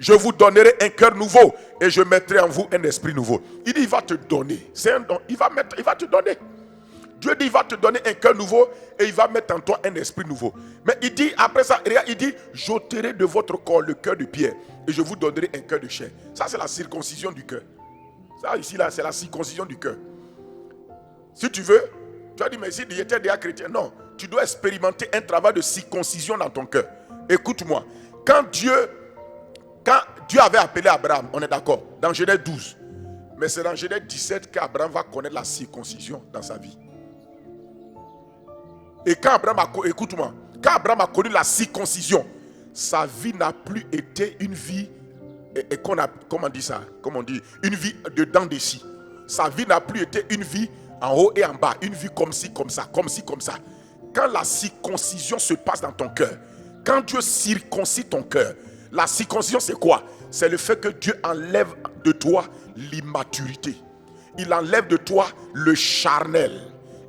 Je vous donnerai un cœur nouveau et je mettrai en vous un esprit nouveau. Il dit, il va te donner. C'est un don. Il va te donner. Dieu dit, il va te donner un cœur nouveau et il va mettre en toi un esprit nouveau. Mais il dit, après ça, il dit, j'ôterai de votre corps le cœur de pierre et je vous donnerai un cœur de chair. Ça, c'est la circoncision du cœur. Ça, ici, là, c'est la circoncision du cœur. Si tu veux, tu as dit, mais si tu étais déjà chrétien, non. Tu dois expérimenter un travail de circoncision dans ton cœur. Écoute-moi. Quand Dieu avait appelé Abraham, on est d'accord, dans Genèse 12. Mais c'est dans Genèse 17 qu'Abraham va connaître la circoncision dans sa vie. Et quand Abraham a connu la circoncision, sa vie n'a plus été une vie, comment on dit ça? Comment on dit? Une vie de dents de scie. Sa vie n'a plus été une vie en haut et en bas, une vie comme ci, comme ça, comme ci, comme ça. Quand la circoncision se passe dans ton cœur, quand Dieu circoncit ton cœur, la circoncision c'est quoi? C'est le fait que Dieu enlève de toi l'immaturité. Il enlève de toi le charnel.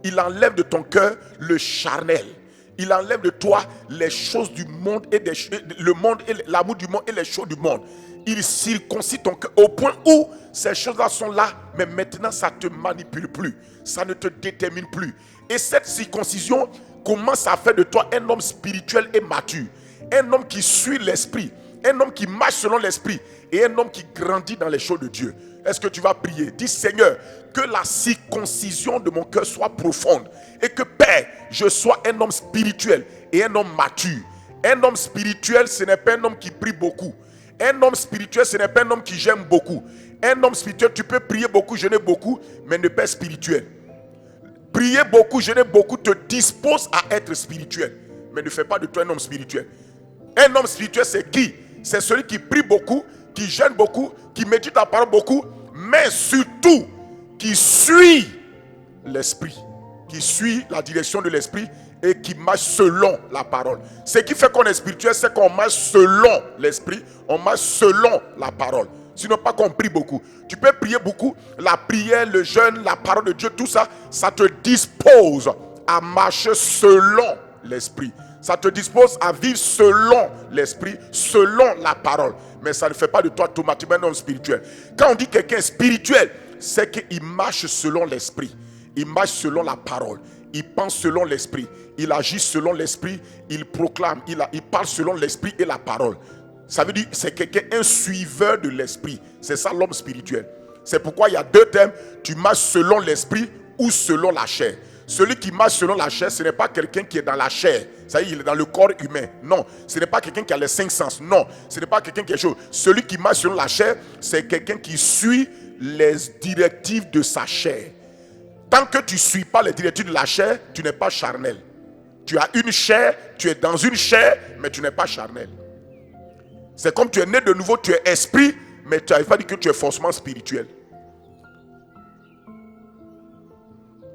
Il enlève de ton cœur le charnel. Il enlève de toi les choses du monde et le monde et l'amour du monde et les choses du monde. Il circoncit ton cœur au point où ces choses-là sont là, mais maintenant ça ne te manipule plus, ça ne te détermine plus. Et cette circoncision commence à faire de toi un homme spirituel et mature, un homme qui suit l'esprit, un homme qui marche selon l'esprit et un homme qui grandit dans les choses de Dieu. Est-ce que tu vas prier? Dis, Seigneur, que la circoncision de mon cœur soit profonde et que, Père, je sois un homme spirituel et un homme mature. Un homme spirituel, ce n'est pas un homme qui prie beaucoup. Un homme spirituel, ce n'est pas un homme qui j'aime beaucoup. Un homme spirituel, tu peux prier beaucoup, jeûner beaucoup, mais ne pas être spirituel. Prier beaucoup, jeûner beaucoup te dispose à être spirituel, mais ne fais pas de toi un homme spirituel. Un homme spirituel, c'est qui? C'est celui qui prie beaucoup, qui jeûne beaucoup, qui médite la parole beaucoup, mais surtout qui suit l'esprit, qui suit la direction de l'esprit et qui marche selon la parole. Ce qui fait qu'on est spirituel, c'est qu'on marche selon l'esprit, on marche selon la parole. Sinon pas qu'on prie beaucoup. Tu peux prier beaucoup, la prière, le jeûne, la parole de Dieu, tout ça, ça te dispose à marcher selon l'esprit. Ça te dispose à vivre selon l'esprit, selon la parole. Mais ça ne fait pas de toi automatiquement un homme spirituel. Quand on dit quelqu'un spirituel, c'est qu'il marche selon l'esprit. Il marche selon la parole. Il pense selon l'esprit. Il agit selon l'esprit. Il proclame. Il parle selon l'esprit et la parole. Ça veut dire que c'est quelqu'un, un suiveur de l'esprit. C'est ça l'homme spirituel. C'est pourquoi il y a deux thèmes. Tu marches selon l'esprit ou selon la chair. Celui qui marche selon la chair, ce n'est pas quelqu'un qui est dans la chair. Ça y est, il est dans le corps humain. Non, ce n'est pas quelqu'un qui a les 5 sens. Non, ce n'est pas quelqu'un qui est chaud. Celui qui marche selon la chair, c'est quelqu'un qui suit les directives de sa chair. Tant que tu ne suis pas les directives de la chair, tu n'es pas charnel. Tu as une chair, tu es dans une chair, mais tu n'es pas charnel. C'est comme tu es né de nouveau, tu es esprit, mais tu n'avais pas dit que tu es forcément spirituel.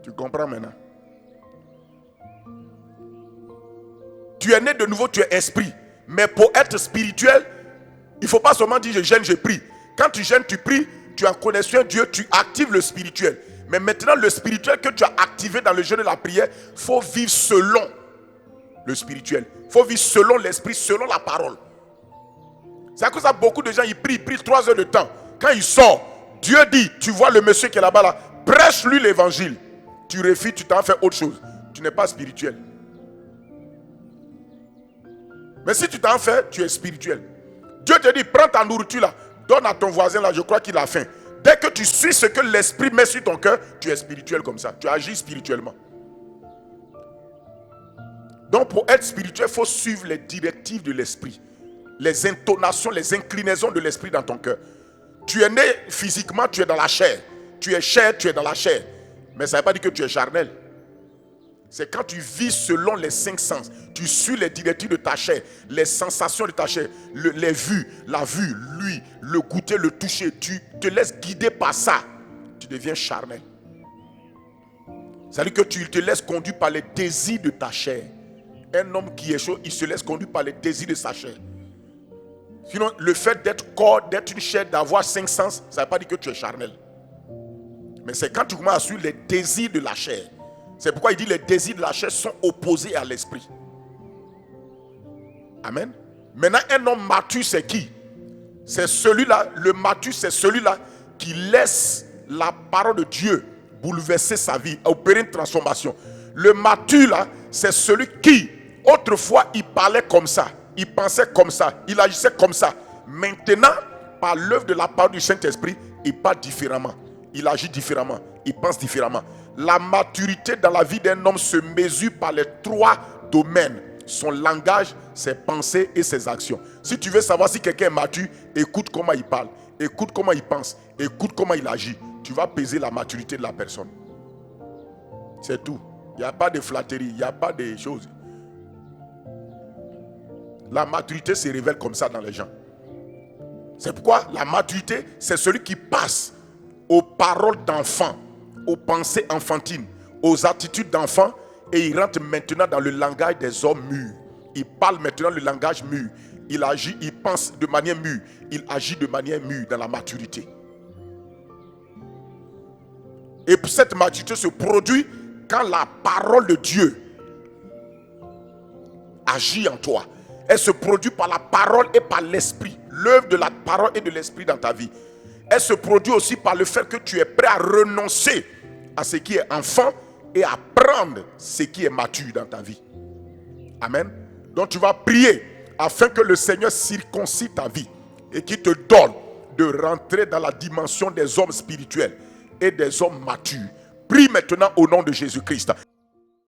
Tu comprends maintenant? Tu es né de nouveau, tu es esprit. Mais pour être spirituel, il ne faut pas seulement dire je gêne, je prie. Quand tu gênes, tu pries, tu as connexion à Dieu, tu actives le spirituel. Mais maintenant, le spirituel que tu as activé dans le jeûne et la prière, il faut vivre selon le spirituel. Il faut vivre selon l'esprit, selon la parole. C'est à cause de ça beaucoup de gens, ils prient 3 heures de temps. Quand ils sortent, Dieu dit, tu vois le monsieur qui est là-bas, là, prêche-lui l'évangile. Tu refuses, tu t'en fais autre chose. Tu n'es pas spirituel. Mais si tu t'en fais, tu es spirituel. Dieu te dit, prends ta nourriture là, donne à ton voisin là, je crois qu'il a faim. Dès que tu suis ce que l'esprit met sur ton cœur, tu es spirituel comme ça. Tu agis spirituellement. Donc pour être spirituel, il faut suivre les directives de l'esprit. Les intonations, les inclinaisons de l'esprit dans ton cœur. Tu es né physiquement, tu es dans la chair. Tu es chair, tu es dans la chair. Mais ça ne veut pas dire que tu es charnel. C'est quand tu vis selon les 5 sens. Tu suis les directives de ta chair, les sensations de ta chair, les vues, la vue, l'ouïe, le goûter, le toucher. Tu te laisses guider par ça. Tu deviens charnel. C'est-à-dire que tu te laisses conduire par les désirs de ta chair. Un homme qui est chaud, il se laisse conduire par les désirs de sa chair. Sinon, le fait d'être corps, d'être une chair, d'avoir 5 sens, ça ne veut pas dire que tu es charnel. Mais c'est quand tu commences à suivre les désirs de la chair. C'est pourquoi il dit les désirs de la chair sont opposés à l'esprit. Amen. Maintenant, un homme mature, c'est qui? C'est celui-là, le mature, c'est celui-là qui laisse la parole de Dieu bouleverser sa vie, opérer une transformation. Le mature, là, c'est celui qui, autrefois, il parlait comme ça, il pensait comme ça, il agissait comme ça. Maintenant, par l'œuvre de la parole du Saint-Esprit, il parle différemment, il agit différemment, il pense différemment. La maturité dans la vie d'un homme se mesure par les 3 domaines: son langage, ses pensées et ses actions. Si tu veux savoir si quelqu'un est mature, écoute comment il parle, écoute comment il pense, écoute comment il agit. Tu vas peser la maturité de la personne. C'est tout. Il n'y a pas de flatterie, il n'y a pas de choses. La maturité se révèle comme ça dans les gens. C'est pourquoi la maturité, c'est celui qui passe aux paroles d'enfant, aux pensées enfantines, aux attitudes d'enfant, et il rentre maintenant dans le langage des hommes mûrs. Il parle maintenant le langage mûr. Il agit, il pense de manière mûre. Il agit de manière mûre dans la maturité. Et cette maturité se produit quand la parole de Dieu agit en toi. Elle se produit par la parole et par l'esprit. L'œuvre de la parole et de l'esprit dans ta vie. Elle se produit aussi par le fait que tu es prêt à renoncer à ce qui est enfant et à prendre ce qui est mature dans ta vie. Amen. Donc tu vas prier afin que le Seigneur circoncise ta vie et qu'il te donne de rentrer dans la dimension des hommes spirituels et des hommes matures. Prie maintenant au nom de Jésus-Christ.